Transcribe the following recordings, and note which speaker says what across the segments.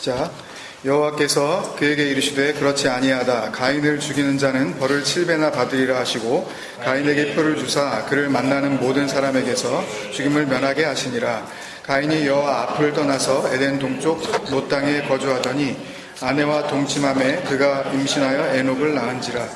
Speaker 1: 시작. 여호와께서 그에게 이르시되 그렇지 아니하다. 가인을 죽이는 자는 벌을 7배나 받으리라 하시고 가인에게 표를 주사 그를 만나는 모든 사람에게서 죽임을 면하게 하시니라. 가인이 여호와 앞을 떠나서 에덴 동쪽 노 땅에 거주하더니 아내와 동침함에 그가 임신하여 에녹을 낳은지라.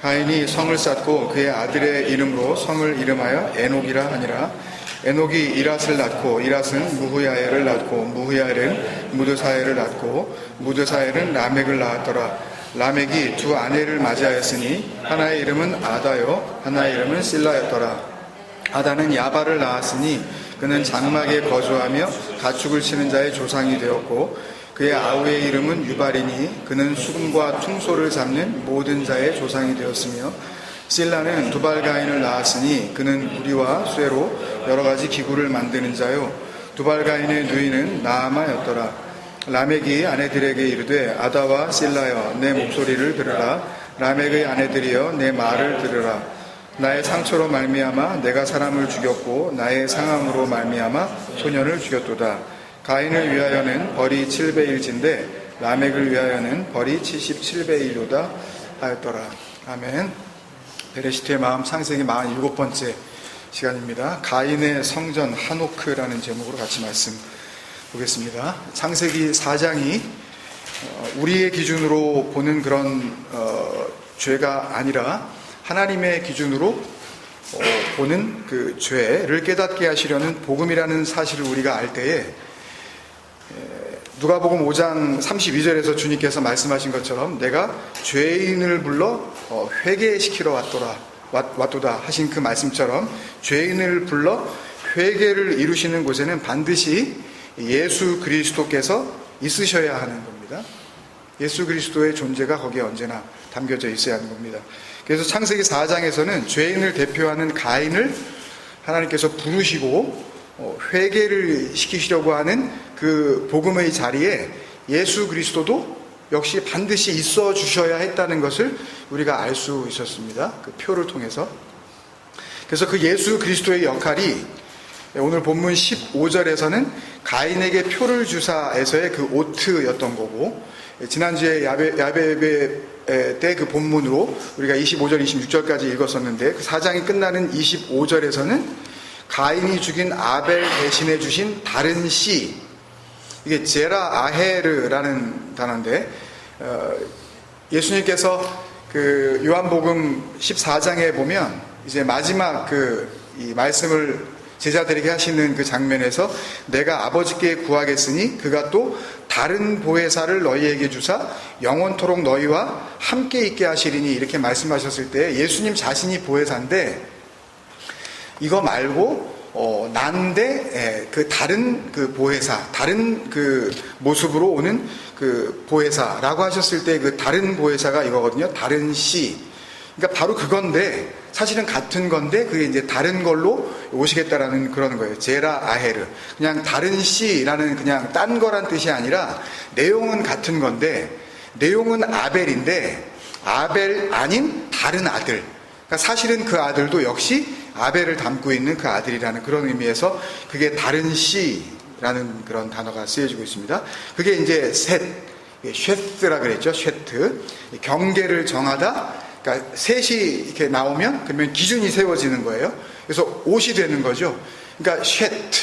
Speaker 1: 가인이 성을 쌓고 그의 아들의 이름으로 성을 이름하여 에녹이라 하니라. 에녹이 이랏을 낳고 이랏은 무후야엘을 낳고 무후야엘은 무드사엘을 낳고 무드사엘은 라멕을 낳았더라. 라멕이 두 아내를 맞이하였으니 하나의 이름은 아다요 하나의 이름은 실라였더라. 아다는 야발을 낳았으니 그는 장막에 거주하며 가축을 치는 자의 조상이 되었고 그의 아우의 이름은 유발이니 그는 수금과 퉁소를 잡는 모든 자의 조상이 되었으며 실라는 두발가인을 낳았으니 그는 우리와 쇠로 여러 가지 기구를 만드는 자요 두발가인의 누이는 나아마였더라. 라멕이 아내들에게 이르되 아다와 실라여 내 목소리를 들으라. 라멕의 아내들이여 내 말을 들으라. 나의 상처로 말미암아 내가 사람을 죽였고 나의 상함으로 말미암아 소년을 죽였도다. 가인을 위하여는 벌이 7배일진데 라멕을 위하여는 벌이 77배이로다 하였더라. 아멘. 베레시트의 마음 창세기 47번째 시간입니다. 가인의 성전 하노크라는 제목으로 같이 말씀 보겠습니다. 창세기 4장이 우리의 기준으로 보는 그런 죄가 아니라 하나님의 기준으로 보는 그 죄를 깨닫게 하시려는 복음이라는 사실을 우리가 알 때에 누가복음 5장 32절에서 주님께서 말씀하신 것처럼 내가 죄인을 불러 회개시키러 왔도다 하신 그 말씀처럼 죄인을 불러 회개를 이루시는 곳에는 반드시 예수 그리스도께서 있으셔야 하는 겁니다. 예수 그리스도의 존재가 거기에 언제나 담겨져 있어야 하는 겁니다. 그래서 창세기 4장에서는 죄인을 대표하는 가인을 하나님께서 부르시고 회개를 시키시려고 하는 그 복음의 자리에 예수 그리스도도 역시 반드시 있어 주셔야 했다는 것을 우리가 알 수 있었습니다. 그 표를 통해서. 그래서 그 예수 그리스도의 역할이 오늘 본문 15절에서는 가인에게 표를 주사에서의 그 오트였던 거고, 지난주에 야베 때 그 본문으로 우리가 25절, 26절까지 읽었었는데 그 4장이 끝나는 25절에서는 가인이 죽인 아벨 대신해 주신 다른 씨, 이게 제라 아헤르라는 단어인데 예수님께서 그 요한복음 14장에 보면 이제 마지막 이 말씀을 제자들에게 하시는 그 장면에서 내가 아버지께 구하겠으니 그가 또 다른 보혜사를 너희에게 주사 영원토록 너희와 함께 있게 하시리니 이렇게 말씀하셨을 때 예수님 자신이 보혜사인데 이거 말고 난데 그 다른 그 보혜사, 다른 그 모습으로 오는 그 보혜사라고 하셨을 때 그 다른 보혜사가 이거거든요. 다른 씨. 그러니까 바로 그건데 사실은 같은 건데 그게 이제 다른 걸로 오시겠다라는 그런 거예요. 제라 아헤르. 그냥 다른 씨라는 그냥 딴 거란 뜻이 아니라 내용은 같은 건데 내용은 아벨인데 아벨 아닌 다른 아들. 그러니까 사실은 그 아들도 역시 아벨을 담고 있는 그 아들이라는 그런 의미에서 그게 다른 씨라는 그런 단어가 쓰여지고 있습니다. 그게 이제 쉐트라 그랬죠. 쉐트. 경계를 정하다. 그러니까 셋이 이렇게 나오면 그러면 기준이 세워지는 거예요. 그래서 옷이 되는 거죠. 그러니까 쉐트.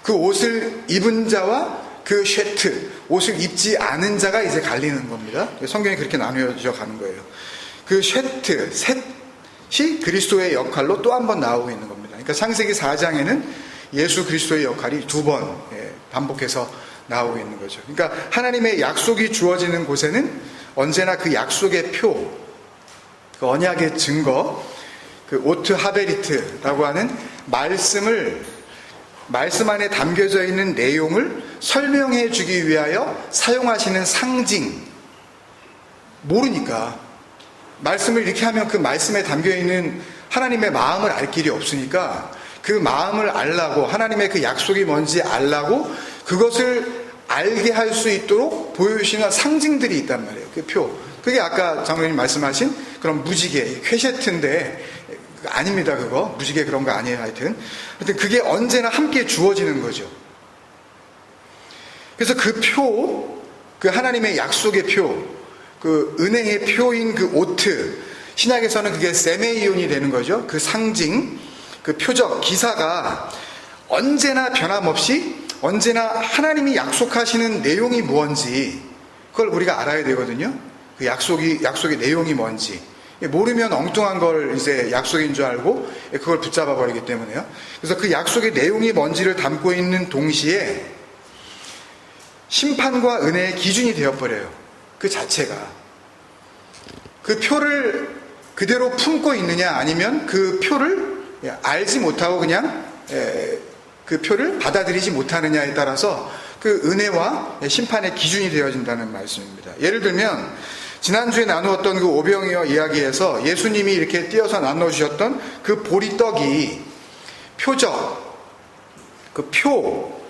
Speaker 1: 그 옷을 입은 자와 그 쉐트. 옷을 입지 않은 자가 이제 갈리는 겁니다. 성경이 그렇게 나누어져 가는 거예요. 그 쉐트, 셋이 그리스도의 역할로 또 한 번 나오고 있는 겁니다. 그러니까 창세기 4장에는 예수 그리스도의 역할이 두 번 반복해서 나오고 있는 거죠. 그러니까 하나님의 약속이 주어지는 곳에는 언제나 그 약속의 표, 그 언약의 증거, 그 오트 하베리트라고 하는 말씀 안에 담겨져 있는 내용을 설명해 주기 위하여 사용하시는 상징. 모르니까. 말씀을 이렇게 하면 그 말씀에 담겨있는 하나님의 마음을 알 길이 없으니까 그 마음을 알라고, 하나님의 그 약속이 뭔지 알라고 그것을 알게 할 수 있도록 보여주시는 상징들이 있단 말이에요. 그 표. 그게 아까 장로님 말씀하신 그런 무지개, 쾌셰트인데 아닙니다. 그거 무지개 그런 거 아니에요. 하여튼 그게 언제나 함께 주어지는 거죠. 그래서 그 표, 그 하나님의 약속의 표, 그 은혜의 표인 그 오트, 신약에서는 그게 세메이온이 되는 거죠. 그 상징, 그 표적, 기사가 언제나 변함없이 언제나 하나님이 약속하시는 내용이 뭔지 그걸 우리가 알아야 되거든요. 그 약속의 내용이 뭔지. 모르면 엉뚱한 걸 이제 약속인 줄 알고 그걸 붙잡아 버리기 때문에요. 그래서 그 약속의 내용이 뭔지를 담고 있는 동시에 심판과 은혜의 기준이 되어버려요. 그 자체가. 그 표를 그대로 품고 있느냐 아니면 그 표를 알지 못하고 그냥 그 표를 받아들이지 못하느냐에 따라서 그 은혜와 심판의 기준이 되어진다는 말씀입니다. 예를 들면 지난주에 나누었던 그 오병이어 이야기에서 예수님이 이렇게 띄어서 나눠주셨던 그 보리떡이 표적, 그 표,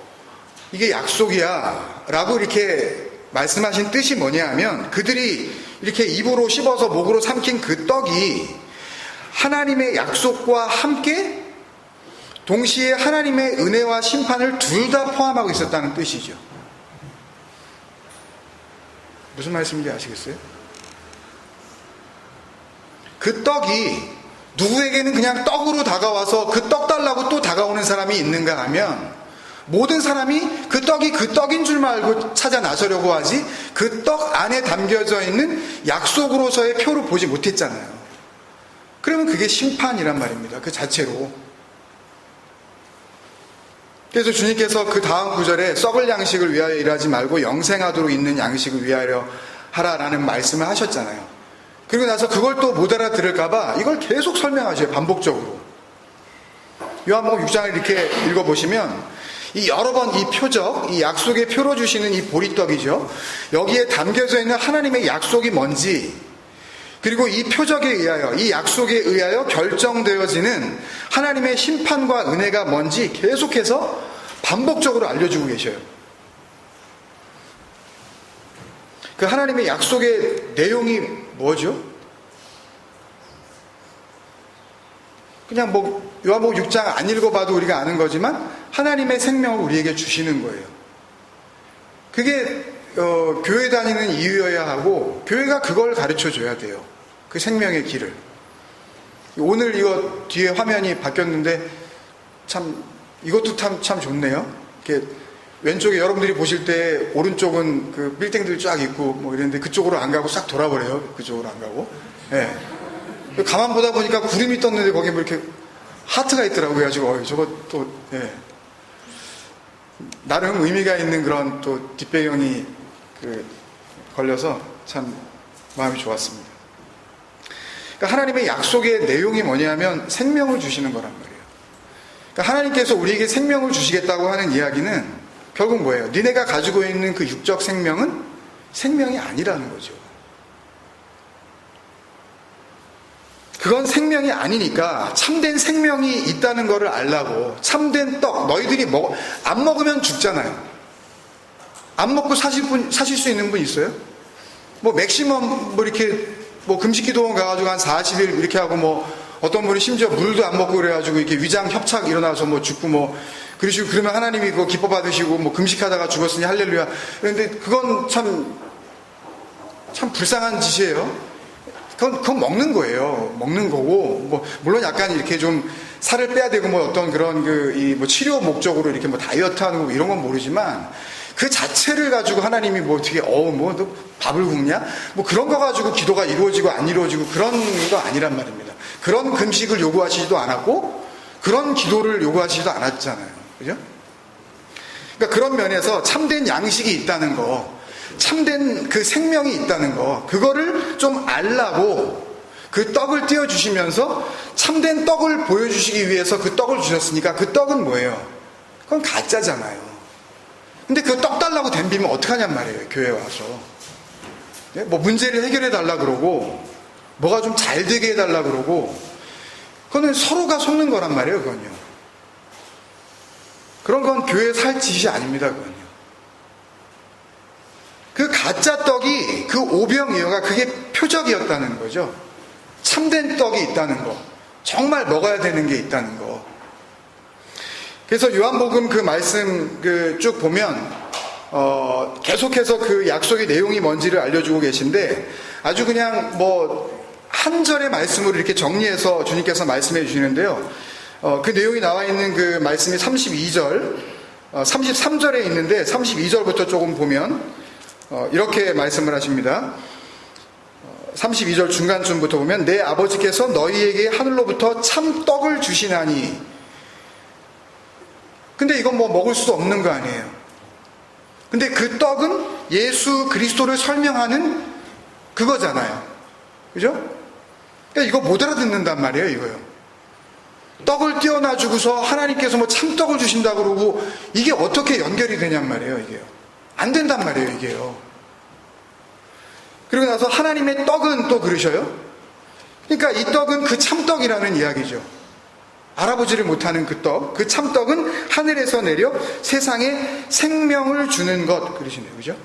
Speaker 1: 이게 약속이야 라고 이렇게 말씀하신 뜻이 뭐냐 하면 그들이 이렇게 입으로 씹어서 목으로 삼킨 그 떡이 하나님의 약속과 함께 동시에 하나님의 은혜와 심판을 둘 다 포함하고 있었다는 뜻이죠. 무슨 말씀인지 아시겠어요? 그 떡이 누구에게는 그냥 떡으로 다가와서 그 떡 달라고 또 다가오는 사람이 있는가 하면 모든 사람이 그 떡이 그 떡인 줄만 알고 찾아 나서려고 하지 그 떡 안에 담겨져 있는 약속으로서의 표를 보지 못했잖아요. 그러면 그게 심판이란 말입니다. 그 자체로. 그래서 주님께서 그 다음 구절에 썩을 양식을 위하여 일하지 말고 영생하도록 있는 양식을 위하여 하라라는 말씀을 하셨잖아요. 그리고 나서 그걸 또 못 알아들을까봐 이걸 계속 설명하셔요. 반복적으로. 요한복음 6장을 이렇게 읽어보시면 이 여러 번 이 표적, 이 약속의 표로 주시는 이 보리떡이죠. 여기에 담겨져 있는 하나님의 약속이 뭔지 그리고 이 표적에 의하여, 이 약속에 의하여 결정되어지는 하나님의 심판과 은혜가 뭔지 계속해서 반복적으로 알려주고 계셔요. 그 하나님의 약속의 내용이 뭐죠? 그냥 뭐 요한복음 6장 안 읽어봐도 우리가 아는 거지만 하나님의 생명을 우리에게 주시는 거예요. 그게 교회 다니는 이유여야 하고 교회가 그걸 가르쳐줘야 돼요. 그 생명의 길을. 오늘 이거 뒤에 화면이 바뀌었는데 참 이것도 참 좋네요. 이렇게 왼쪽에 여러분들이 보실 때 오른쪽은 그 빌딩들 쫙 있고 뭐 이랬는데 그쪽으로 안 가고 싹 돌아버려요. 그쪽으로 안 가고. 예. 가만 보다 보니까 구름이 떴는데 거기에 뭐 이렇게 하트가 있더라고요. 그래가지고 저거 또 예. 나름 의미가 있는 그런 또 뒷배경이 걸려서 참 마음이 좋았습니다. 그러니까 하나님의 약속의 내용이 뭐냐면 생명을 주시는 거란 말이에요. 그러니까 하나님께서 우리에게 생명을 주시겠다고 하는 이야기는 결국 뭐예요? 니네가 가지고 있는 그 육적 생명은 생명이 아니라는 거죠. 그건 생명이 아니니까 참된 생명이 있다는 것을 알라고 참된 떡 너희들이 안 먹으면 죽잖아요. 안 먹고 사실 수 있는 분 있어요? 뭐 맥시멈 뭐 이렇게 뭐 금식기도원 가가지고 한 40일 이렇게 하고 뭐 어떤 분이 심지어 물도 안 먹고 그래가지고 이렇게 위장 협착 일어나서 뭐 죽고 뭐 그러시고 그러면 하나님이 그거 기뻐 받으시고 뭐 금식하다가 죽었으니 할렐루야. 그런데 그건 참 불쌍한 짓이에요. 그건 먹는 거예요. 먹는 거고, 뭐, 물론 약간 이렇게 좀 살을 빼야 되고, 뭐 어떤 그런 뭐 치료 목적으로 이렇게 뭐 다이어트 하는 거 이런 건 모르지만, 그 자체를 가지고 하나님이 뭐 어떻게, 뭐 너 밥을 굶냐? 뭐 그런 거 가지고 기도가 이루어지고 안 이루어지고 그런 거 아니란 말입니다. 그런 금식을 요구하시지도 않았고, 그런 기도를 요구하시지도 않았잖아요. 그죠? 그러니까 그런 면에서 참된 양식이 있다는 거, 참된 그 생명이 있다는 거 그거를 좀 알라고 그 떡을 띄워주시면서 참된 떡을 보여주시기 위해서 그 떡을 주셨으니까 그 떡은 뭐예요? 그건 가짜잖아요. 근데 그 떡 달라고 덤비면 어떡하냔 말이에요. 교회 와서 뭐 문제를 해결해 달라 그러고 뭐가 좀 잘 되게 해달라 그러고 그거는 서로가 속는 거란 말이에요. 그건요. 그런 건 교회 살 짓이 아닙니다. 그건요. 그 가짜 떡이 그 오병이어가 그게 표적이었다는 거죠. 참된 떡이 있다는 거, 정말 먹어야 되는 게 있다는 거. 그래서 요한복음 그 말씀 쭉 보면 계속해서 그 약속의 내용이 뭔지를 알려주고 계신데 아주 그냥 한 절의 말씀으로 이렇게 정리해서 주님께서 말씀해 주시는데요. 그 내용이 나와 있는 그 말씀이 32절, 33절에 있는데 32절부터 조금 보면 이렇게 말씀을 하십니다. 32절 중간쯤부터 보면 내 아버지께서 너희에게 하늘로부터 참떡을 주시나니. 근데 이건 먹을 수도 없는 거 아니에요. 근데 그 떡은 예수 그리스도를 설명하는 그거잖아요. 그죠? 그러니까 이거 못 알아듣는단 말이에요, 이거요. 떡을 띄워놔주고서 하나님께서 참떡을 주신다고 그러고 이게 어떻게 연결이 되냔 말이에요, 이게요. 안 된단 말이에요, 이게요. 그리고 나서 하나님의 떡은 또 그러셔요. 그러니까 이 떡은 그 참떡이라는 이야기죠. 알아보지를 못하는 그 떡, 그 참떡은 하늘에서 내려 세상에 생명을 주는 것 그러시네요. 그죠?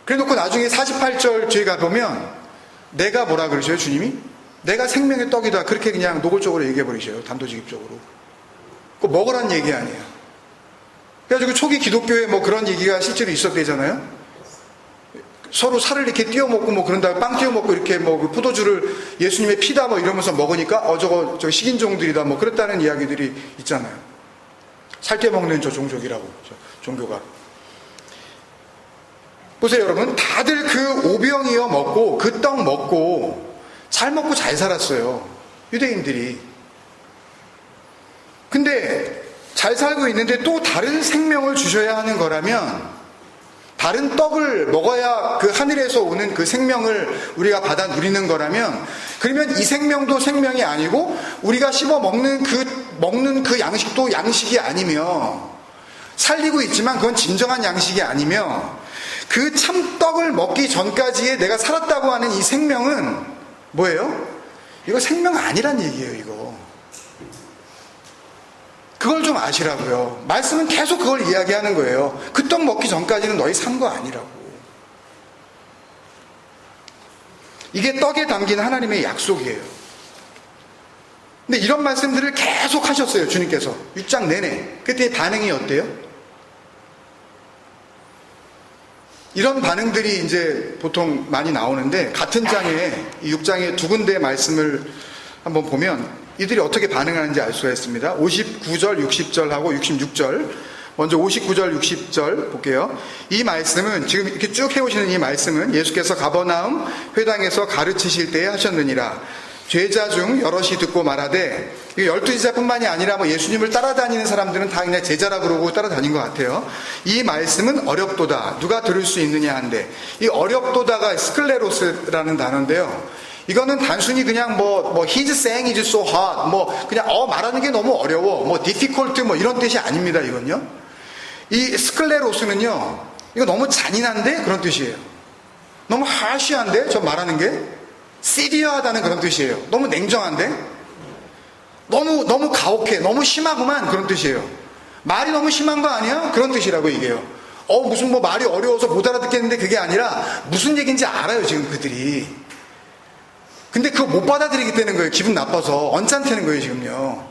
Speaker 1: 그래 놓고 나중에 48절 뒤에 가보면 내가 뭐라 그러셔요, 주님이? 내가 생명의 떡이다. 그렇게 그냥 노골적으로 얘기해 버리셔요. 단도직입적으로. 그거 먹으란 얘기 아니에요. 그래가지고 초기 기독교에 그런 얘기가 실제로 있었대잖아요. 서로 살을 이렇게 띄워 먹고 그런 다음에 빵 띄워 먹고 이렇게 그 포도주를 예수님의 피다 이러면서 먹으니까 저거 식인종들이다 그랬다는 이야기들이 있잖아요. 살 떼 먹는 저 종족이라고, 저 종교가. 보세요, 여러분. 다들 그 오병이어 먹고 그 떡 먹고 잘 먹고 잘 살았어요. 유대인들이. 근데 잘 살고 있는데 또 다른 생명을 주셔야 하는 거라면 다른 떡을 먹어야 그 하늘에서 오는 그 생명을 우리가 받아 누리는 거라면 그러면 이 생명도 생명이 아니고 우리가 씹어 먹는 그 양식도 양식이 아니며 살리고 있지만 그건 진정한 양식이 아니며 그 참떡을 먹기 전까지의 내가 살았다고 하는 이 생명은 뭐예요? 이거 생명 아니란 얘기예요, 이거. 그걸 좀 아시라고요. 말씀은 계속 그걸 이야기하는 거예요. 그 떡 먹기 전까지는 너희 산 거 아니라고. 이게 떡에 담긴 하나님의 약속이에요. 근데 이런 말씀들을 계속 하셨어요, 주님께서. 6장 내내. 그때 반응이 어때요? 이런 반응들이 이제 보통 많이 나오는데 같은 장에 이 6장에 두 군데 말씀을 한번 보면 이들이 어떻게 반응하는지 알 수가 있습니다. 59절, 60절하고 66절. 먼저 59절, 60절 볼게요. 이 말씀은 지금 이렇게 쭉 해오시는 이 말씀은 예수께서 가버나움 회당에서 가르치실 때에 하셨느니라. 제자 중 여럿이 듣고 말하되, 12제자뿐만이 아니라 예수님을 따라다니는 사람들은 다 그냥 제자라 그러고 따라다닌 것 같아요. 이 말씀은 어렵도다. 누가 들을 수 있느냐 한데, 이 어렵도다가 스클레로스라는 단어인데요. 이거는 단순히 그냥 he's saying it's so hard, 그냥 말하는 게 너무 어려워, difficult 이런 뜻이 아닙니다, 이건요. 이 스클레로스는요, 이거 너무 잔인한데? 그런 뜻이에요. 너무 harsh한데? 저 말하는 게? 시리어하다는 그런 뜻이에요. 너무 냉정한데? 너무 가혹해. 너무 심하구만. 그런 뜻이에요. 말이 너무 심한 거 아니야? 그런 뜻이라고 이게요. 무슨 말이 어려워서 못 알아듣겠는데 그게 아니라 무슨 얘기인지 알아요, 지금 그들이. 근데 그거 못 받아들이겠다는 거예요. 기분 나빠서. 언짢다는 거예요, 지금요.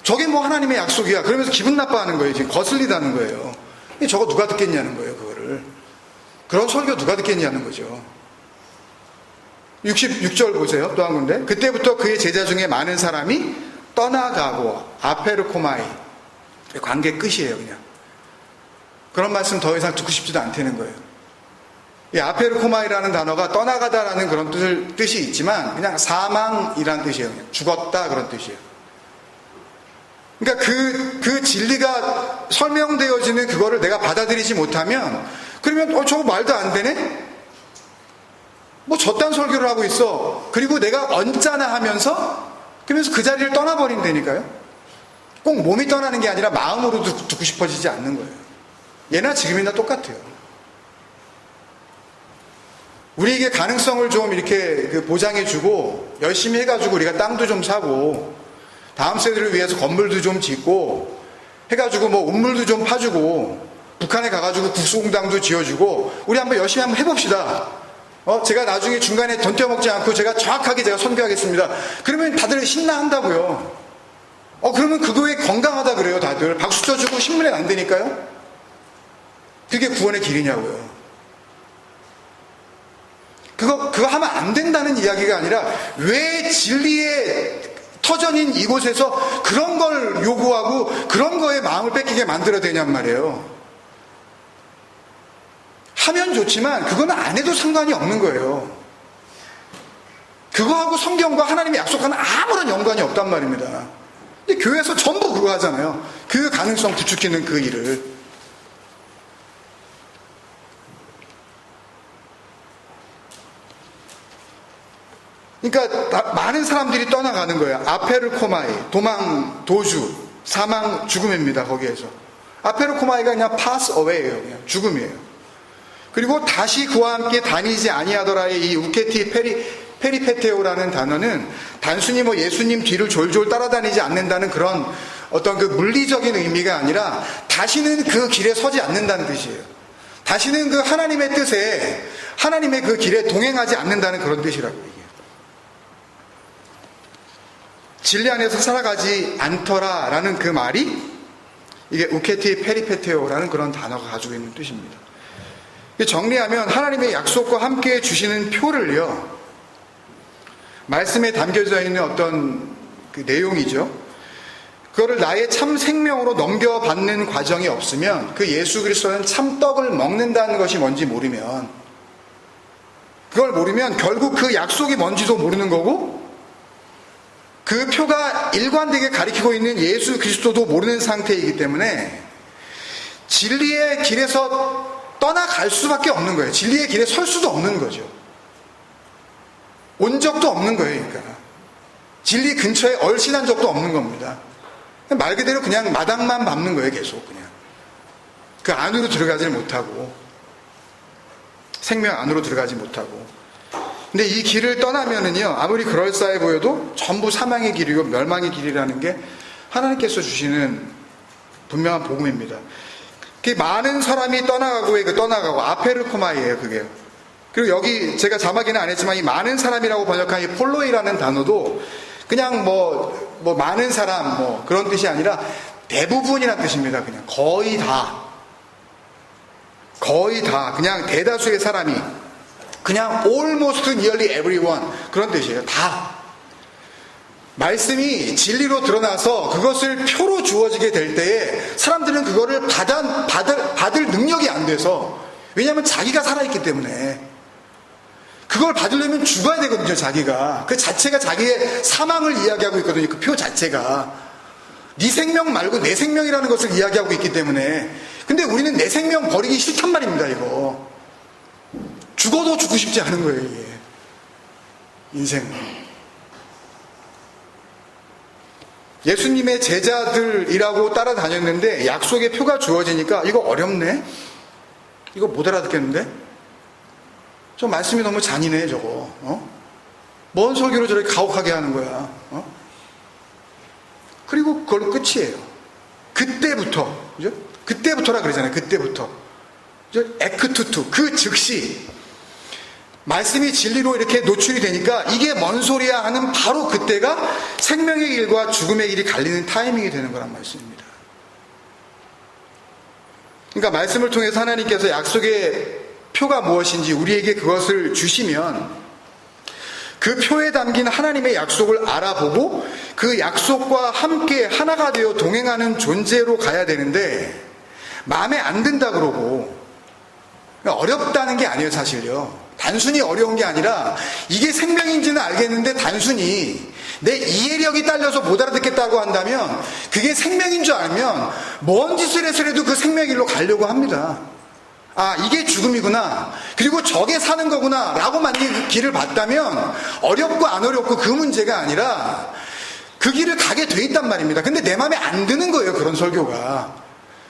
Speaker 1: 저게 하나님의 약속이야. 그러면서 기분 나빠하는 거예요. 지금 거슬리다는 거예요. 저거 누가 듣겠냐는 거예요, 그거를. 그런 설교 누가 듣겠냐는 거죠. 66절 보세요. 또 한 군데. 그때부터 그의 제자 중에 많은 사람이 떠나가고 아페르코마이. 관계 끝이에요, 그냥. 그런 말씀 더 이상 듣고 싶지도 않다는 거예요. 이 아페르코마이라는 단어가 떠나가다라는 그런 뜻이 있지만 그냥 사망이라는 뜻이에요. 그냥 죽었다 그런 뜻이에요. 그러니까 그 진리가 설명되어지는 그거를 내가 받아들이지 못하면 그러면 저거 말도 안 되네? 저딴 설교를 하고 있어. 그리고 내가 언짢아 하면서 그러면서 그 자리를 떠나버린다니까요. 꼭 몸이 떠나는 게 아니라 마음으로도 듣고 싶어지지 않는 거예요. 예나 지금이나 똑같아요. 우리에게 가능성을 좀 이렇게 보장해주고 열심히 해가지고 우리가 땅도 좀 사고 다음 세대를 위해서 건물도 좀 짓고 해가지고 운물도 좀 파주고 북한에 가가지고 국수공당도 지어주고 우리 한번 열심히 한번 해봅시다. 제가 나중에 중간에 돈 떼어먹지 않고 제가 정확하게 제가 선교하겠습니다. 그러면 다들 신나한다고요. 그러면 그거에 건강하다 그래요, 다들. 박수 쳐주고 신문에 안 되니까요? 그게 구원의 길이냐고요. 그거 하면 안 된다는 이야기가 아니라 왜 진리의 터전인 이곳에서 그런 걸 요구하고 그런 거에 마음을 뺏기게 만들어야 되냔 말이에요. 하면 좋지만 그거는 안 해도 상관이 없는 거예요. 그거하고 성경과 하나님의 약속과는 아무런 연관이 없단 말입니다. 근데 교회에서 전부 그거 하잖아요. 그 가능성 부추기는 그 일을. 그러니까 많은 사람들이 떠나가는 거예요. 아페르코마이, 도망, 도주, 사망, 죽음입니다. 거기에서. 아페르코마이가 그냥 pass away예요. 그냥 죽음이에요. 그리고 다시 그와 함께 다니지 아니하더라의 이 우케티 페리페테오라는 단어는 단순히 예수님 뒤를 졸졸 따라다니지 않는다는 그런 어떤 그 물리적인 의미가 아니라 다시는 그 길에 서지 않는다는 뜻이에요. 다시는 그 하나님의 뜻에, 하나님의 그 길에 동행하지 않는다는 그런 뜻이라고 얘기해요. 진리 안에서 살아가지 않더라라는 그 말이 이게 우케티 페리페테오라는 그런 단어가 가지고 있는 뜻입니다. 정리하면 하나님의 약속과 함께 주시는 표를요, 말씀에 담겨져 있는 어떤 그 내용이죠. 그거를 나의 참 생명으로 넘겨받는 과정이 없으면 그 예수 그리스도는 참 떡을 먹는다는 것이 뭔지 모르면, 그걸 모르면 결국 그 약속이 뭔지도 모르는 거고, 그 표가 일관되게 가리키고 있는 예수 그리스도도 모르는 상태이기 때문에 진리의 길에서 떠나갈 수밖에 없는 거예요. 진리의 길에 설 수도 없는 거죠. 온 적도 없는 거예요. 그러니까 진리 근처에 얼씬한 적도 없는 겁니다. 말 그대로 그냥 마당만 밟는 거예요. 계속 그냥 그 안으로 들어가지 못하고, 생명 안으로 들어가지 못하고. 근데 이 길을 떠나면은요, 아무리 그럴싸해 보여도 전부 사망의 길이고 멸망의 길이라는 게 하나님께서 주시는 분명한 복음입니다. 많은 사람이 떠나가고 아페르코마이에요, 그게. 그리고 여기 제가 자막에는 안 했지만 이 많은 사람이라고 번역한 이 폴로이라는 단어도 그냥 많은 사람 그런 뜻이 아니라 대부분이라는 뜻입니다. 그냥 거의 다 그냥 대다수의 사람이, 그냥 almost nearly everyone, 그런 뜻이에요. 다. 말씀이 진리로 드러나서 그것을 표로 주어지게 될 때에 사람들은 그거를 받을 능력이 안 돼서, 왜냐하면 자기가 살아있기 때문에 그걸 받으려면 죽어야 되거든요. 자기가 그 자체가 자기의 사망을 이야기하고 있거든요. 그 표 자체가 네 생명 말고 내 생명이라는 것을 이야기하고 있기 때문에. 근데 우리는 내 생명 버리기 싫단 말입니다. 이거 죽어도 죽고 싶지 않은 거예요. 이게 인생은. 예수님의 제자들이라고 따라다녔는데 약속의 표가 주어지니까 이거 어렵네? 이거 못 알아듣겠는데? 저 말씀이 너무 잔인해 저거. 뭔 설교를 저렇게 가혹하게 하는 거야. 그리고 그걸로 끝이에요. 그때부터, 그죠? 그때부터라 그러잖아요. 그때부터. 에크투투, 그 즉시 말씀이 진리로 이렇게 노출이 되니까 이게 뭔 소리야 하는 바로 그때가 생명의 길과 죽음의 길이 갈리는 타이밍이 되는 거란 말씀입니다. 그러니까 말씀을 통해서 하나님께서 약속의 표가 무엇인지 우리에게 그것을 주시면 그 표에 담긴 하나님의 약속을 알아보고 그 약속과 함께 하나가 되어 동행하는 존재로 가야 되는데, 마음에 안 든다 그러고 어렵다는 게 아니에요. 사실요, 단순히 어려운 게 아니라 이게 생명인지는 알겠는데 단순히 내 이해력이 딸려서 못 알아듣겠다고 한다면, 그게 생명인 줄 알면 뭔 짓을 해서라도 그 생명의 길로 가려고 합니다. 아, 이게 죽음이구나, 그리고 저게 사는 거구나 라고 만약 그 길을 봤다면 어렵고 안 어렵고 그 문제가 아니라 그 길을 가게 돼 있단 말입니다. 근데 내 마음에 안 드는 거예요. 그런 설교가,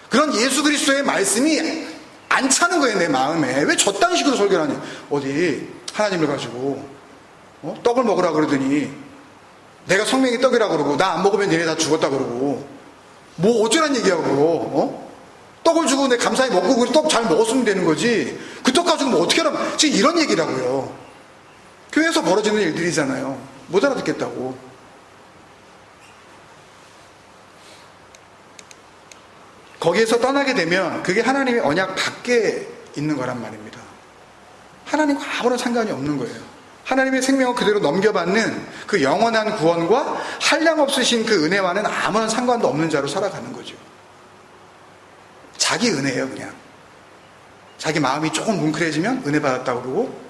Speaker 1: 그런 예수 그리스도의 말씀이 안 차는 거예요. 내 마음에. 왜 저딴 식으로 설교를 하니? 어디 하나님을 가지고 떡을 먹으라 그러더니 내가 성령의 떡이라 그러고 나 안 먹으면 얘네 다 죽었다 그러고 뭐 어쩌란 얘기하고 떡을 주고 내 감사히 먹고 그 떡 잘 먹었으면 되는 거지, 그 떡 가지고 뭐 어떻게 하라고, 지금 이런 얘기라고요. 교회에서 벌어지는 일들이잖아요. 못 알아듣겠다고. 거기에서 떠나게 되면 그게 하나님의 언약 밖에 있는 거란 말입니다. 하나님과 아무런 상관이 없는 거예요. 하나님의 생명을 그대로 넘겨받는 그 영원한 구원과 한량없으신 그 은혜와는 아무런 상관도 없는 자로 살아가는 거죠. 자기 은혜예요, 그냥. 자기 마음이 조금 뭉클해지면 은혜 받았다고 그러고,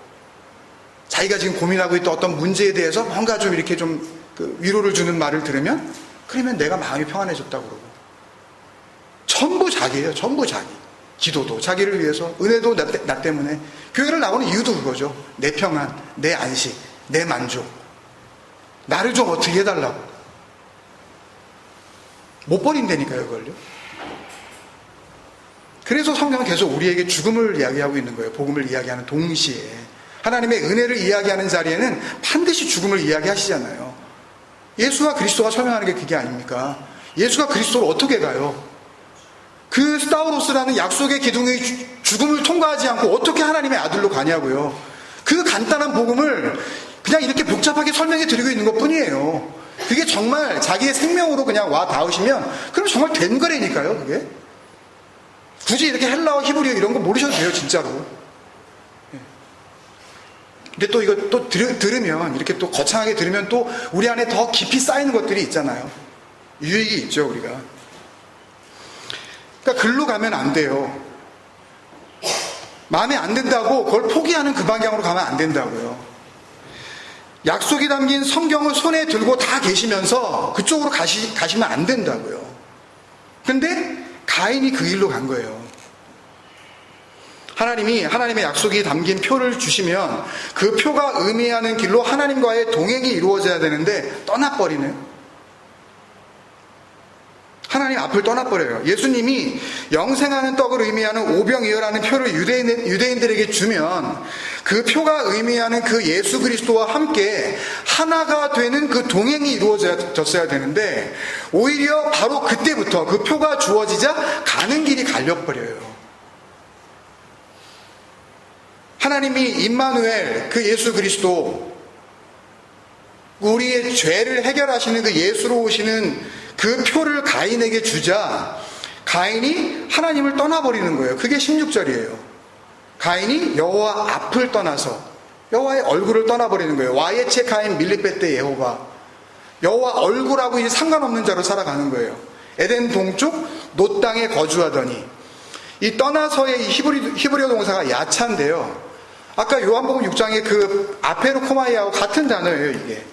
Speaker 1: 자기가 지금 고민하고 있던 어떤 문제에 대해서 뭔가 좀 이렇게 좀 그 위로를 주는 말을 들으면, 그러면 내가 마음이 평안해졌다고 그러고. 전부 자기예요, 전부 자기. 기도도 자기를 위해서, 은혜도 나 때문에. 교회를 나오는 이유도 그거죠. 내 평안, 내 안식, 내 만족. 나를 좀 어떻게 해달라고. 못 버린다니까요, 그걸요. 그래서 성경은 계속 우리에게 죽음을 이야기하고 있는 거예요. 복음을 이야기하는 동시에. 하나님의 은혜를 이야기하는 자리에는 반드시 죽음을 이야기하시잖아요. 예수와 그리스도가 설명하는 게 그게 아닙니까? 예수가 그리스도를 어떻게 가요? 그 스타우로스라는 약속의 기둥의 죽음을 통과하지 않고 어떻게 하나님의 아들로 가냐고요. 그 간단한 복음을 그냥 이렇게 복잡하게 설명해 드리고 있는 것 뿐이에요. 그게 정말 자기의 생명으로 그냥 와 닿으시면 그럼 정말 된 거라니까요, 그게. 굳이 이렇게 헬라어, 히브리어 이런 거 모르셔도 돼요, 진짜로. 근데 또 이거 또 들으면, 이렇게 또 거창하게 들으면 또 우리 안에 더 깊이 쌓이는 것들이 있잖아요. 유익이 있죠, 우리가. 그러니까 글로 가면 안 돼요. 마음에 안 든다고 그걸 포기하는 그 방향으로 가면 안 된다고요. 약속이 담긴 성경을 손에 들고 다 계시면서 그쪽으로 가시면 안 된다고요. 근데 가인이 그 길로 간 거예요. 하나님이 하나님의 약속이 담긴 표를 주시면 그 표가 의미하는 길로 하나님과의 동행이 이루어져야 되는데 떠나버리네요. 하나님 앞을 떠나버려요. 예수님이 영생하는 떡을 의미하는 오병이어라는 표를 유대인들에게 주면 그 표가 의미하는 그 예수 그리스도와 함께 하나가 되는 그 동행이 이루어졌어야 되는데 오히려 바로 그때부터 그 표가 주어지자 가는 길이 갈려버려요. 하나님이 임마누엘, 그 예수 그리스도, 우리의 죄를 해결하시는 그 예수로 오시는 그 표를 가인에게 주자 가인이 하나님을 떠나버리는 거예요. 그게 16절이에요. 가인이 여호와 앞을 떠나서 여호와의 얼굴을 떠나버리는 거예요. 와예체 가인 밀리베떼 예호바. 여호와 얼굴하고 이제 상관없는 자로 살아가는 거예요. 에덴 동쪽 노 땅에 거주하더니. 이 떠나서의 히브리어 동사가 야차인데요. 아까 요한복음 6장의 그 아페로코마이하고 같은 단어예요, 이게.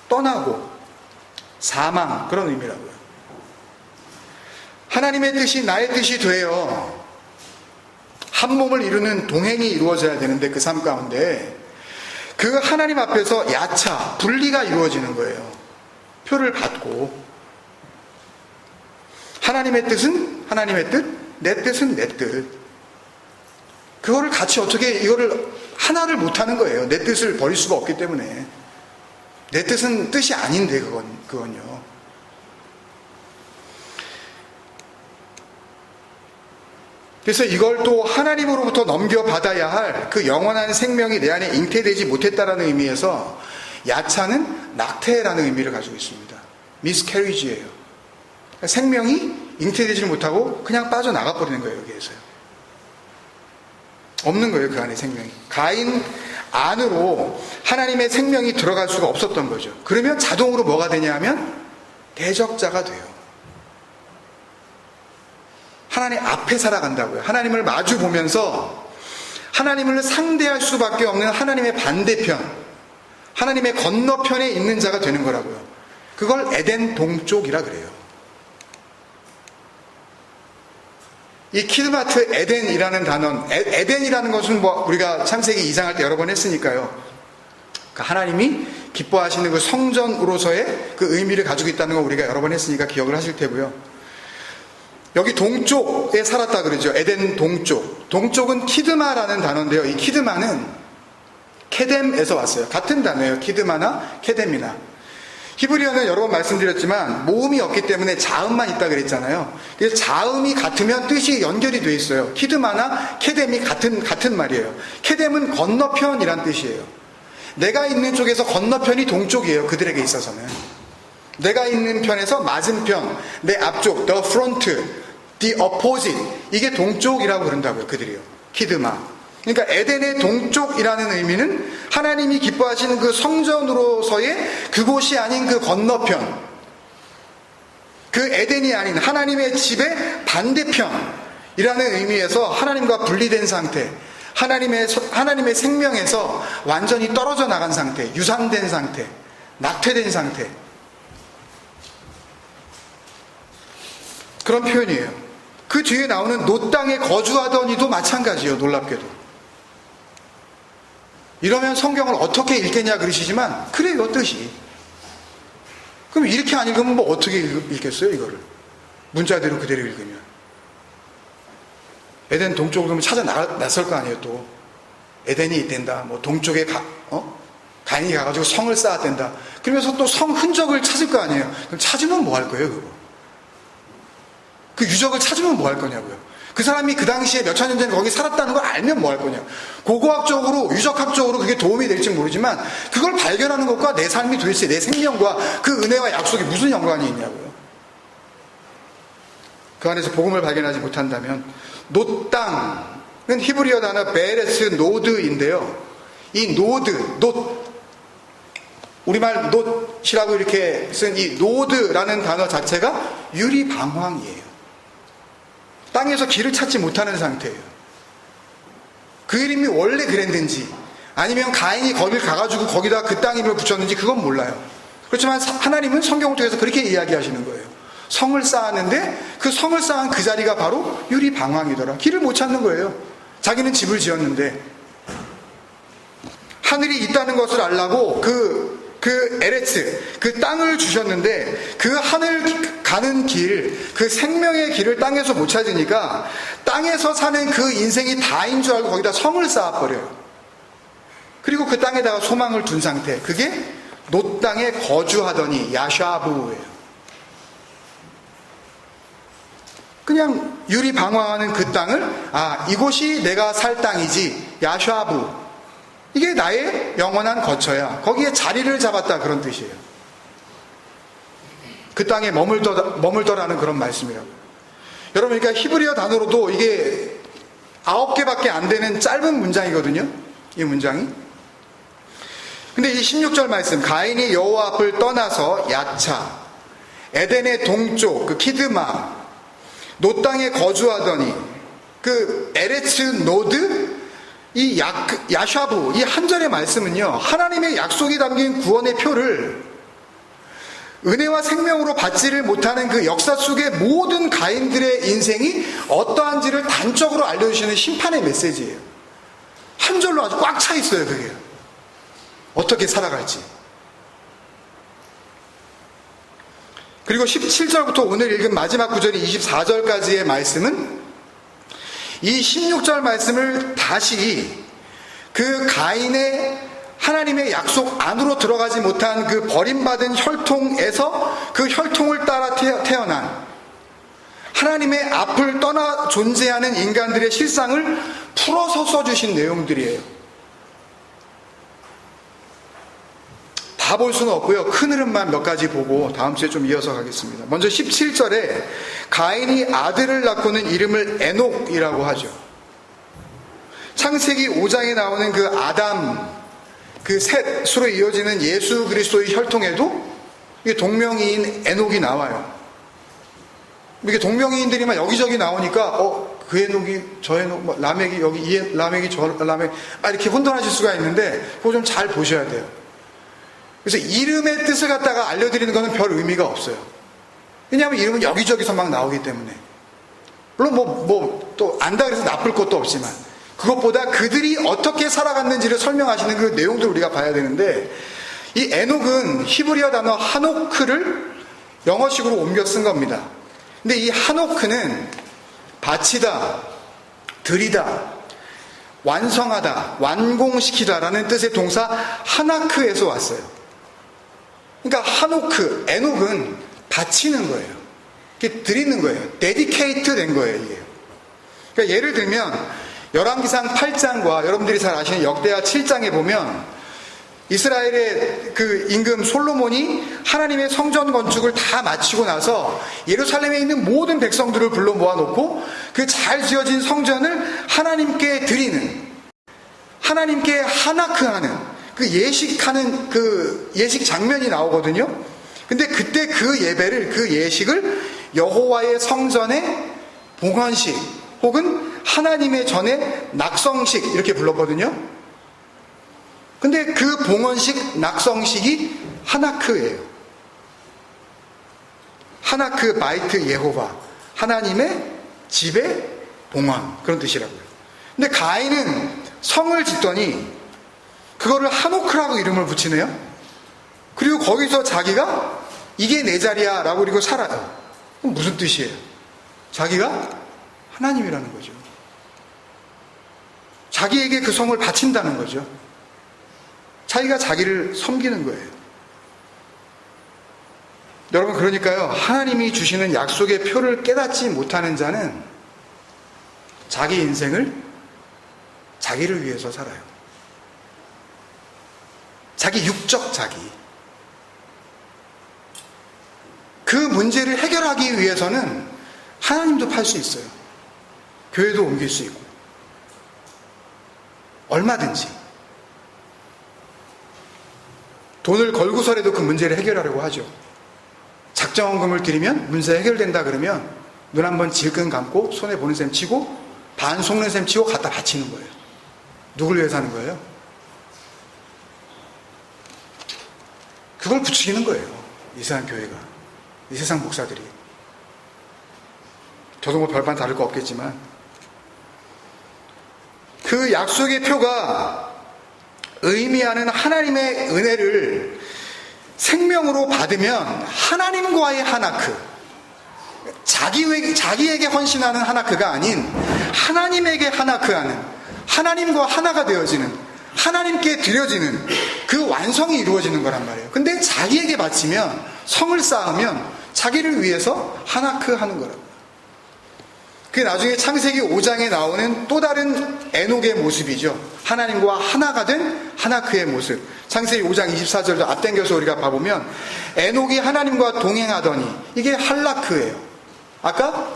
Speaker 1: 떠나고, 사망, 그런 의미라고요. 하나님의 뜻이 나의 뜻이 되어 한 몸을 이루는 동행이 이루어져야 되는데 그 삶 가운데 그 하나님 앞에서 야차, 분리가 이루어지는 거예요. 표를 받고. 하나님의 뜻은 하나님의 뜻, 내 뜻은 내 뜻. 그거를 같이 어떻게 이거를 하나를 못하는 거예요. 내 뜻을 버릴 수가 없기 때문에. 내 뜻은 뜻이 아닌데 그건요. 그래서 이걸 또 하나님으로부터 넘겨받아야 할 그 영원한 생명이 내 안에 잉태되지 못했다라는 의미에서 야차는 낙태라는 의미를 가지고 있습니다. 미스캐리지예요. 생명이 잉태되지 못하고 그냥 빠져나가 버리는 거예요, 여기에서요. 없는 거예요, 그 안에 생명이. 가인 안으로 하나님의 생명이 들어갈 수가 없었던 거죠. 그러면 자동으로 뭐가 되냐 하면 대적자가 돼요. 하나님 앞에 살아간다고요. 하나님을 마주 보면서 하나님을 상대할 수밖에 없는 하나님의 반대편, 하나님의 건너편에 있는 자가 되는 거라고요. 그걸 에덴 동쪽이라 그래요. 이 키드마트 에덴이라는 단어, 에덴이라는 것은 뭐 우리가 창세기 2장 할 때 여러 번 했으니까요. 하나님이 기뻐하시는 그 성전으로서의 그 의미를 가지고 있다는 거 우리가 여러 번 했으니까 기억을 하실 테고요. 여기 동쪽에 살았다 그러죠. 에덴 동쪽. 동쪽은 키드마라는 단어인데요. 이 키드마는 케뎀에서 왔어요. 같은 단어예요. 키드마나 케뎀이나. 히브리어는 여러 번 말씀드렸지만 모음이 없기 때문에 자음만 있다 그랬잖아요. 그래서 자음이 같으면 뜻이 연결이 돼 있어요. 키드마나 케뎀이 같은 말이에요. 케뎀은 건너편이란 뜻이에요. 내가 있는 쪽에서 건너편이 동쪽이에요. 그들에게 있어서는. 내가 있는 편에서 맞은편, 내 앞쪽, the front,
Speaker 2: the opposite. 이게 동쪽이라고 그런다고요, 그들이요. 키드마. 그러니까 에덴의 동쪽이라는 의미는 하나님이 기뻐하시는 그 성전으로서의 그곳이 아닌 그 건너편, 그 에덴이 아닌 하나님의 집의 반대편이라는 의미에서 하나님과 분리된 상태, 하나님의 생명에서 완전히 떨어져 나간 상태, 유산된 상태, 낙퇴된 상태, 그런 표현이에요. 그 뒤에 나오는 노 땅에 거주하더니도 마찬가지예요. 놀랍게도. 이러면 성경을 어떻게 읽겠냐 그러시지만 그래요, 뜻이. 그럼 이렇게 안 읽으면 뭐 어떻게 읽겠어요, 이거를? 문자대로 그대로 읽으면. 에덴 동쪽으로 그러면 찾아 나설 거 아니에요, 또. 에덴이 있댄다. 뭐 동쪽에 가인이 가가지고 성을 쌓았댄다. 그러면서 또 성 흔적을 찾을 거 아니에요. 그럼 찾으면 뭐 할 거예요, 그거? 그 유적을 찾으면 뭐 할 거냐고요. 그 사람이 그 당시에 몇천 년 전에 거기 살았다는 걸 알면 뭐 할 거냐. 고고학적으로, 유적학적으로 그게 도움이 될지 모르지만 그걸 발견하는 것과 내 삶이 도대체 내 생명과 그 은혜와 약속이 무슨 연관이 있냐고요. 그 안에서 복음을 발견하지 못한다면 노 땅은 히브리어 단어 베레스 노드인데요. 이 노드, 우리말 놋이라고 이렇게 쓴 이 노드라는 단어 자체가 유리방황이에요. 땅에서 길을 찾지 못하는 상태예요. 그 이름이 원래 그랬는지 아니면 가인이 거길 가가지고 거기다 그 땅 이름을 붙였는지 그건 몰라요. 그렇지만 하나님은 성경을 통해서 그렇게 이야기하시는 거예요. 성을 쌓았는데 그 성을 쌓은 그 자리가 바로 유리방황이더라. 길을 못 찾는 거예요. 자기는 집을 지었는데 하늘이 있다는 것을 알라고 그 에레츠, 그 땅을 주셨는데 그 하늘 가는 길, 그 생명의 길을 땅에서 못 찾으니까 땅에서 사는 그 인생이 다인 줄 알고 거기다 성을 쌓아버려요. 그리고 그 땅에다가 소망을 둔 상태. 그게 노 땅에 거주하더니 야샤부예요. 그냥 유리방황하는 그 땅을 이곳이 내가 살 땅이지 야샤부. 이게 나의 영원한 거처야. 거기에 자리를 잡았다 그런 뜻이에요. 그 땅에 머물더라는 그런 말씀이라고. 여러분 그러니까 히브리어 단어로도 이게 9개밖에 안 되는 짧은 문장이거든요. 이 문장이. 근데 이 16절 말씀 가인이 여호와 앞을 떠나서 야차 에덴의 동쪽 그 키드마 노 땅에 거주하더니 그 에레츠 노드 이 야샤부, 이 한 절의 말씀은요, 하나님의 약속이 담긴 구원의 표를 은혜와 생명으로 받지를 못하는 그 역사 속의 모든 가인들의 인생이 어떠한지를 단적으로 알려주시는 심판의 메시지예요. 한 절로 아주 꽉 차 있어요, 그게. 어떻게 살아갈지. 그리고 17절부터 오늘 읽은 마지막 구절인 24절까지의 말씀은 이 16절 말씀을 다시 그 가인의 하나님의 약속 안으로 들어가지 못한 그 버림받은 혈통에서 그 혈통을 따라 태어난 하나님의 앞을 떠나 존재하는 인간들의 실상을 풀어서 써주신 내용들이에요. 다 볼 수는 없고요. 큰 흐름만 몇 가지 보고 다음 주에 좀 이어서 가겠습니다. 먼저 17절에 가인이 아들을 낳고는 이름을 에녹이라고 하죠. 창세기 5장에 나오는 그 아담, 그 셋으로 이어지는 예수 그리스도의 혈통에도 이게 동명이인 에녹이 나와요. 이게 동명이인들이 막 여기저기 나오니까 그 에녹이 저 에녹, 라멕이 여기 이 라멕이 저 라멕 이렇게 혼돈하실 수가 있는데 그거 좀 잘 보셔야 돼요. 그래서 이름의 뜻을 갖다가 알려드리는 것은 별 의미가 없어요. 왜냐하면 이름은 여기저기서 막 나오기 때문에. 물론 또 안다 그래서 나쁠 것도 없지만 그것보다 그들이 어떻게 살아갔는지를 설명하시는 그 내용들을 우리가 봐야 되는데 이 에녹은 히브리어 단어 하노크를 영어식으로 옮겨 쓴 겁니다. 근데 이 하노크는 바치다, 드리다, 완성하다, 완공시키다라는 뜻의 동사 하나크에서 왔어요. 그러니까 하노크, 에녹은 바치는 거예요. 이렇게 드리는 거예요. 데디케이트 된 거예요, 이게. 그러니까 예를 들면 열왕기상 8장과 여러분들이 잘 아시는 역대하 7장에 보면 이스라엘의 그 임금 솔로몬이 하나님의 성전 건축을 다 마치고 나서 예루살렘에 있는 모든 백성들을 불러 모아놓고 그 잘 지어진 성전을 하나님께 드리는, 하나님께 하나크하는 그 예식하는 그 예식 장면이 나오거든요. 근데 그때 그 예배를, 그 예식을 여호와의 성전의 봉헌식 혹은 하나님의 전의 낙성식 이렇게 불렀거든요. 근데 그 봉헌식, 낙성식이 하나크예요. 하나크 바이트 예호바, 하나님의 집의 봉헌, 그런 뜻이라고요. 근데 가인은 성을 짓더니 그거를 하노크라고 이름을 붙이네요. 그리고 거기서 자기가 이게 내 자리야 라고 그리고 살아요. 그럼 무슨 뜻이에요? 자기가 하나님이라는 거죠. 자기에게 그 성을 바친다는 거죠. 자기가 자기를 섬기는 거예요. 여러분, 그러니까요, 하나님이 주시는 약속의 표를 깨닫지 못하는 자는 자기 인생을 자기를 위해서 살아요. 자기 육적 자기. 그 문제를 해결하기 위해서는 하나님도 팔 수 있어요. 교회도 옮길 수 있고. 얼마든지. 돈을 걸고서라도 그 문제를 해결하려고 하죠. 작정원금을 드리면 문제 해결된다 그러면 눈 한번 질끈 감고 손에 보는 셈 치고 반 속는 셈 치고 갖다 바치는 거예요. 누굴 위해서 하는 거예요? 그걸 부추기는 거예요. 이 세상 교회가, 이 세상 목사들이. 저도 뭐 별반 다를 거 없겠지만 그 약속의 표가 의미하는 하나님의 은혜를 생명으로 받으면 하나님과의 하나크, 자기에게 헌신하는 하나크가 아닌 하나님에게 하나크하는, 하나님과 하나가 되어지는, 하나님께 드려지는 그 완성이 이루어지는 거란 말이에요. 근데 자기에게 바치면, 성을 쌓으면 자기를 위해서 하나크하는 거라고요. 그게 나중에 창세기 5장에 나오는 또 다른 에녹의 모습이죠. 하나님과 하나가 된 하나크의 모습. 창세기 5장 24절도 앞당겨서 우리가 봐보면 에녹이 하나님과 동행하더니, 이게 할라크예요. 아까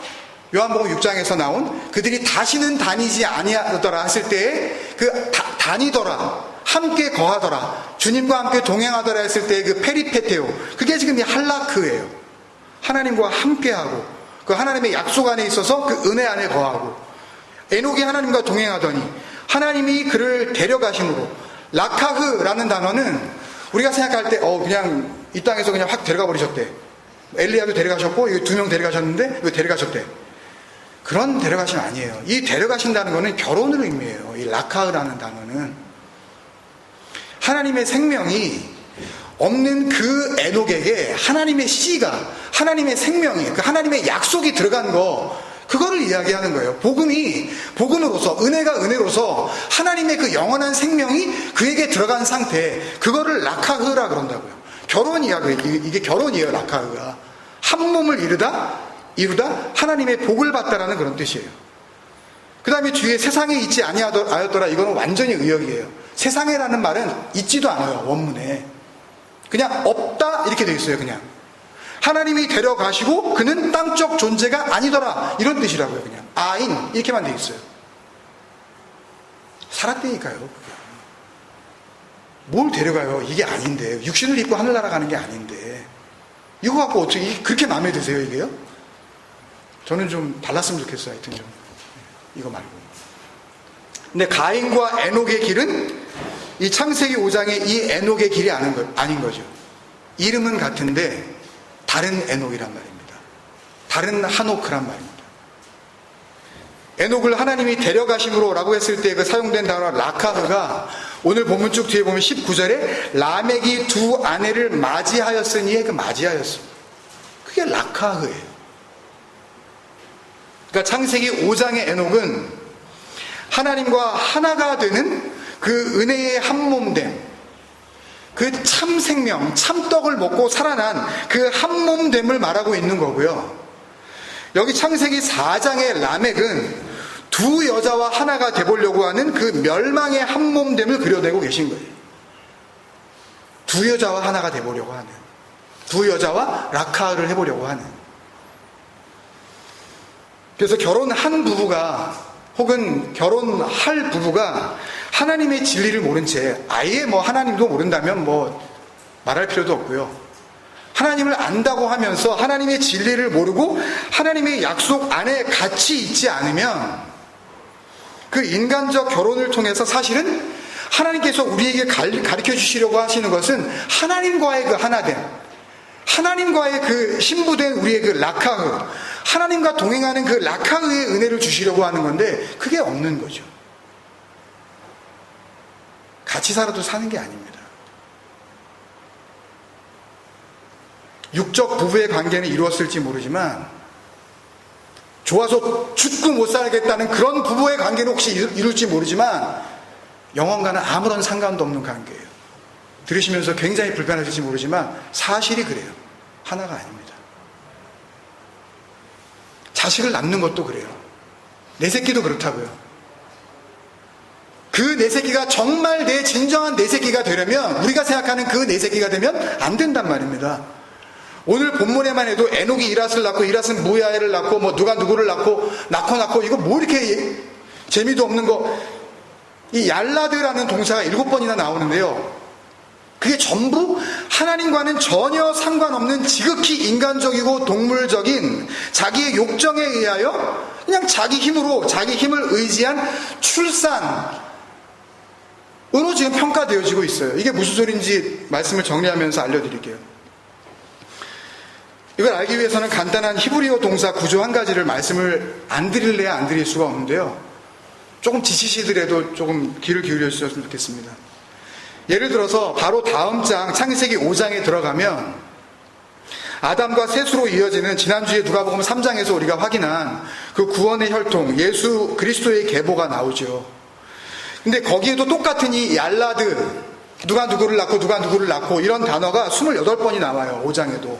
Speaker 2: 요한복음 6장에서 나온 그들이 다시는 다니지 아니하더라 했을 때에 그 다니더라, 함께 거하더라, 주님과 함께 동행하더라 했을 때의 그 페리페테오, 그게 지금 이 할라크예요. 하나님과 함께하고 그 하나님의 약속 안에 있어서 그 은혜 안에 거하고, 에녹이 하나님과 동행하더니 하나님이 그를 데려가심으로, 라카흐라는 단어는 우리가 생각할 때 그냥 이 땅에서 그냥 확 데려가 버리셨대. 엘리야도 데려가셨고 2명 데려가셨는데 왜 데려가셨대? 그런 데려가심 아니에요. 이 데려가신다는 거는 결혼을 의미해요. 이 라카흐라는 단어는 하나님의 생명이 없는 그 에녹에게 하나님의 씨가, 하나님의 생명이, 그 하나님의 약속이 들어간 거, 그거를 이야기하는 거예요. 복음으로서, 은혜가 은혜로서 하나님의 그 영원한 생명이 그에게 들어간 상태, 그거를 라카흐라 그런다고요. 이게 결혼이에요. 라카흐가 한 몸을 이루다 하나님의 복을 받다라는 그런 뜻이에요. 그 다음에 뒤에 세상에 있지 아니하였더라, 이거는 완전히 의역이에요. 세상에라는 말은 있지도 않아요. 원문에 그냥 없다 이렇게 돼 있어요. 그냥 하나님이 데려가시고 그는 땅적 존재가 아니더라, 이런 뜻이라고요. 그냥 아인 이렇게만 돼 있어요. 살았다니까요. 뭘 데려가요? 이게 아닌데, 육신을 입고 하늘 날아가는 게 아닌데, 이거 갖고 어떻게 그렇게 마음에 드세요? 이게요? 저는 좀 달랐으면 좋겠어요. 하여튼 좀 이거 말고. 근데 가인과 에녹의 길은 이 창세기 5장의 이 에녹의 길이 아닌 거죠. 이름은 같은데 다른 에녹이란 말입니다. 다른 하노크란 말입니다. 에녹을 하나님이 데려가심으로 라고 했을 때 그 사용된 단어 라카흐가 오늘 본문 쭉 뒤에 보면 19절에 라멕이 두 아내를 맞이하였으니의 그 맞이하였습니다. 그게 라카흐예요. 그러니까 창세기 5장의 에녹은 하나님과 하나가 되는 그 은혜의 한몸됨, 그 참생명, 참떡을 먹고 살아난 그 한몸됨을 말하고 있는 거고요. 여기 창세기 4장의 라멕은 두 여자와 하나가 돼보려고 하는 그 멸망의 한몸됨을 그려내고 계신 거예요. 두 여자와 하나가 돼보려고 하는, 두 여자와 라카를 해보려고 하는. 그래서 결혼한 부부가 혹은 결혼할 부부가 하나님의 진리를 모른 채, 아예 뭐 하나님도 모른다면 뭐 말할 필요도 없고요, 하나님을 안다고 하면서 하나님의 진리를 모르고 하나님의 약속 안에 같이 있지 않으면 그 인간적 결혼을 통해서 사실은 하나님께서 우리에게 가르쳐 주시려고 하시는 것은 하나님과의 그 하나됨, 하나님과의 그 신부된 우리의 그 라카흐, 하나님과 동행하는 그 라카흐의 은혜를 주시려고 하는 건데 그게 없는 거죠. 같이 살아도 사는 게 아닙니다. 육적 부부의 관계는 이루었을지 모르지만 좋아서 죽고 못 살겠다는 그런 부부의 관계는 혹시 이룰지 모르지만 영혼과는 아무런 상관도 없는 관계예요. 들으시면서 굉장히 불편하실지 모르지만 사실이 그래요. 하나가 아닙니다. 자식을 낳는 것도 그래요. 내 새끼도 그렇다고요. 그 내 새끼가 정말 내 진정한 내 새끼가 되려면, 우리가 생각하는 그 내 새끼가 되면 안 된단 말입니다. 오늘 본문에만 해도 에녹이 이랏을 낳고 이랏은 무야엘을 낳고 뭐 누가 누구를 낳고 이거 뭐 이렇게 재미도 없는 거. 이 얄라드라는 동사가 7번이나 나오는데요, 그게 전부 하나님과는 전혀 상관없는 지극히 인간적이고 동물적인 자기의 욕정에 의하여 그냥 자기 힘으로, 자기 힘을 의지한 출산으로 지금 평가되어지고 있어요. 이게 무슨 소리인지 말씀을 정리하면서 알려드릴게요. 이걸 알기 위해서는 간단한 히브리어 동사 구조 한 가지를 말씀을 안 드릴래야 안 드릴 수가 없는데요, 조금 지치시더라도 조금 귀를 기울여 주셨으면 좋겠습니다. 예를 들어서 바로 다음 장 창세기 5장에 들어가면 아담과 셋으로 이어지는 지난주에 누가복음 3장에서 우리가 확인한 그 구원의 혈통 예수 그리스도의 계보가 나오죠. 근데 거기에도 똑같은 이 얄라드, 누가 누구를 낳고 이런 단어가 28번이 나와요. 5장에도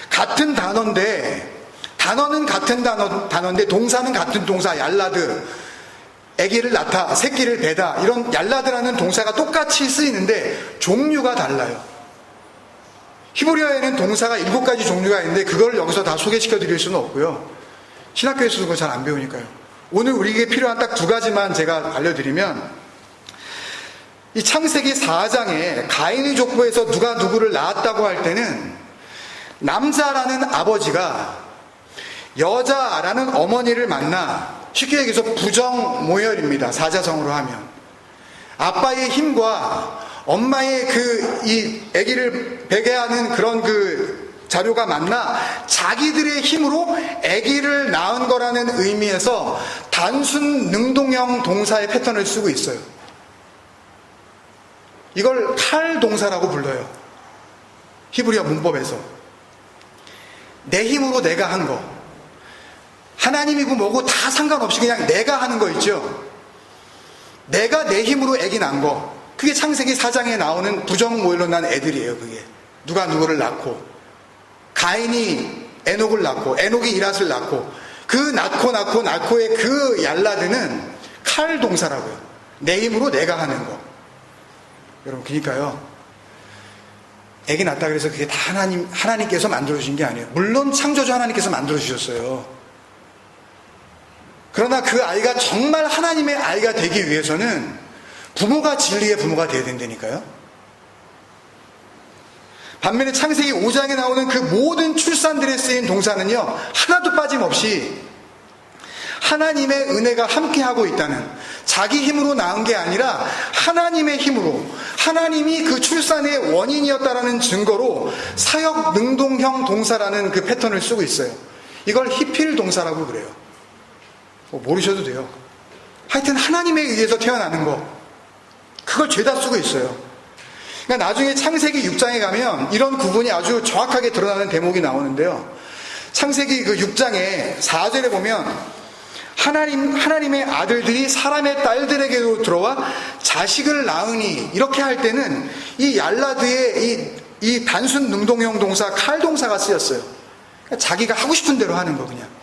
Speaker 2: 같은 단어인데, 단어는 같은 단어인데 동사는 같은 동사, 얄라드, 아기를 낳다, 새끼를 배다, 이런 얄라드라는 동사가 똑같이 쓰이는데 종류가 달라요. 히브리어에는 동사가 7가지 종류가 있는데 그걸 여기서 다 소개시켜 드릴 수는 없고요, 신학교에서도 그걸 잘 안 배우니까요. 오늘 우리에게 필요한 딱 2가지만 제가 알려드리면, 이 창세기 4장에 가인의 족보에서 누가 누구를 낳았다고 할 때는 남자라는 아버지가 여자라는 어머니를 만나, 쉽게 얘기해서 부정모혈입니다. 사자성어로 하면 아빠의 힘과 엄마의 이 아기를 베게 하는 그런 그 자료가 만나 자기들의 힘으로 아기를 낳은 거라는 의미에서 단순 능동형 동사의 패턴을 쓰고 있어요. 이걸 칼 동사라고 불러요. 히브리어 문법에서 내 힘으로 내가 한 거, 하나님이고 뭐고 다 상관없이 그냥 내가 하는 거 있죠. 내가 내 힘으로 아기 낳은 거, 그게 창세기 4장에 나오는 부정모혈로 난 애들이에요. 그게 누가 누구를 낳고, 가인이 에녹을 낳고 에녹이 이랏을 낳고, 그 낳고의 그 얄라드는 칼 동사라고요. 내 힘으로 내가 하는 거. 여러분, 그러니까요, 아기 낳다 그래서 그게 다 하나님께서 만들어주신 게 아니에요. 물론 창조주 하나님께서 만들어주셨어요. 그러나 그 아이가 정말 하나님의 아이가 되기 위해서는 부모가 진리의 부모가 되어야 된다니까요. 반면에 창세기 5장에 나오는 그 모든 출산들에 쓰인 동사는요, 하나도 빠짐없이 하나님의 은혜가 함께하고 있다는, 자기 힘으로 낳은 게 아니라 하나님의 힘으로, 하나님이 그 출산의 원인이었다라는 증거로 사역 능동형 동사라는 그 패턴을 쓰고 있어요. 이걸 히필 동사라고 그래요. 모르셔도 돼요. 하여튼 하나님에 의해서 태어나는 거, 그걸 죄다 쓰고 있어요. 그러니까 나중에 창세기 6장에 가면 이런 구분이 아주 정확하게 드러나는 대목이 나오는데요, 창세기 그 6장에 4절에 보면 하나님의 아들들이 사람의 딸들에게로 들어와 자식을 낳으니, 이렇게 할 때는 이 얄라드의 이 단순 능동형 동사 칼 동사가 쓰였어요. 그러니까 자기가 하고 싶은 대로 하는 거, 그냥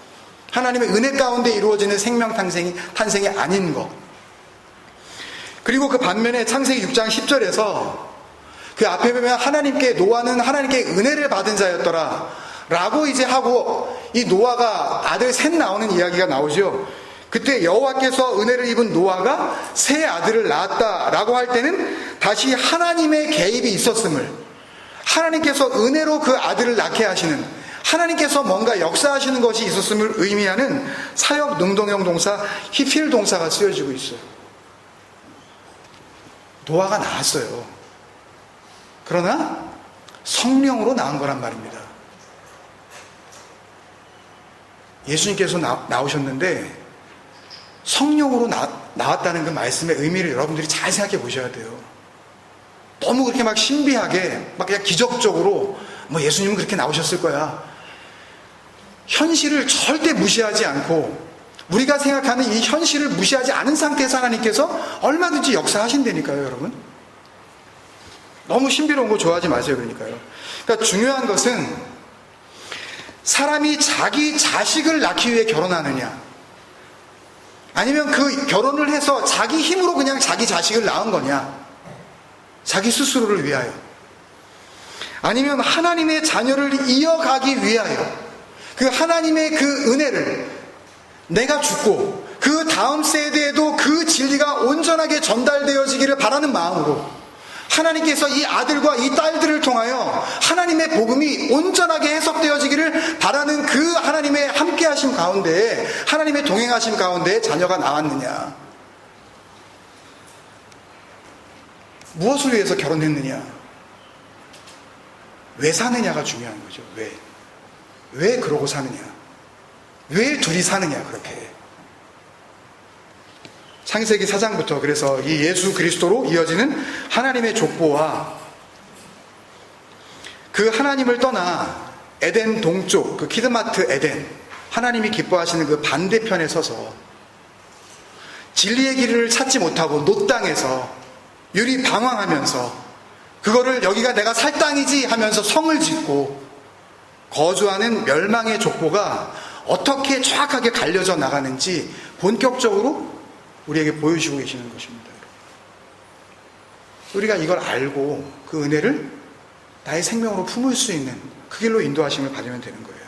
Speaker 2: 하나님의 은혜 가운데 이루어지는 생명 탄생이 아닌 거. 그리고 그 반면에 창세기 6장 10절에서 그 앞에 보면 하나님께 노아는 하나님께 은혜를 받은 자였더라 라고 이제 하고, 이 노아가 아들 셋 나오는 이야기가 나오죠. 그때 여호와께서 은혜를 입은 노아가 세 아들을 낳았다라고 할 때는 다시 하나님의 개입이 있었음을, 하나님께서 은혜로 그 아들을 낳게 하시는, 하나님께서 뭔가 역사하시는 것이 있었음을 의미하는 사역 능동형 동사 히필 동사가 쓰여지고 있어요. 노아가 낳았어요. 그러나 성령으로 낳은 거란 말입니다. 예수님께서 나오셨는데 성령으로 나왔다는 그 말씀의 의미를 여러분들이 잘 생각해 보셔야 돼요. 너무 그렇게 막 신비하게 막 그냥 기적적으로 뭐 예수님은 그렇게 나오셨을 거야, 현실을 절대 무시하지 않고 우리가 생각하는 이 현실을 무시하지 않은 상태에서 하나님께서 얼마든지 역사하신다니까요. 여러분, 너무 신비로운 거 좋아하지 마세요. 그러니까 중요한 것은 사람이 자기 자식을 낳기 위해 결혼하느냐, 아니면 그 결혼을 해서 자기 힘으로 그냥 자기 자식을 낳은 거냐, 자기 스스로를 위하여, 아니면 하나님의 자녀를 이어가기 위하여 그 하나님의 그 은혜를 내가 죽고 그 다음 세대에도 그 진리가 온전하게 전달되어지기를 바라는 마음으로 하나님께서 이 아들과 이 딸들을 통하여 하나님의 복음이 온전하게 해석되어지기를 바라는 그 하나님의 함께하심 가운데, 하나님의 동행하심 가운데 자녀가 나왔느냐, 무엇을 위해서 결혼했느냐, 왜 사느냐가 중요한 거죠. 왜 그러고 사느냐, 왜 둘이 사느냐. 그렇게 창세기 4장부터 그래서 이 예수 그리스도로 이어지는 하나님의 족보와 그 하나님을 떠나 에덴 동쪽 그 키드마트 에덴, 하나님이 기뻐하시는 그 반대편에 서서 진리의 길을 찾지 못하고 노땅에서 유리 방황하면서 그거를 여기가 내가 살 땅이지 하면서 성을 짓고 거주하는 멸망의 족보가 어떻게 정확하게 갈려져 나가는지 본격적으로 우리에게 보여주고 계시는 것입니다. 우리가 이걸 알고 그 은혜를 나의 생명으로 품을 수 있는 그 길로 인도하심을 받으면 되는 거예요.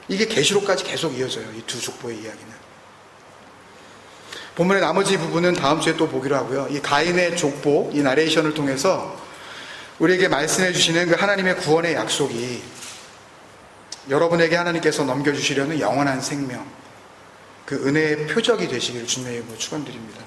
Speaker 2: 이게 계시록까지 계속 이어져요. 이 두 족보의 이야기는. 본문의 나머지 부분은 다음 주에 또 보기로 하고요. 이 가인의 족보, 이 나레이션을 통해서 우리에게 말씀해 주시는 그 하나님의 구원의 약속이 여러분에게 하나님께서 넘겨주시려는 영원한 생명, 그 은혜의 표적이 되시기를 주님의 이름으로 축원드립니다.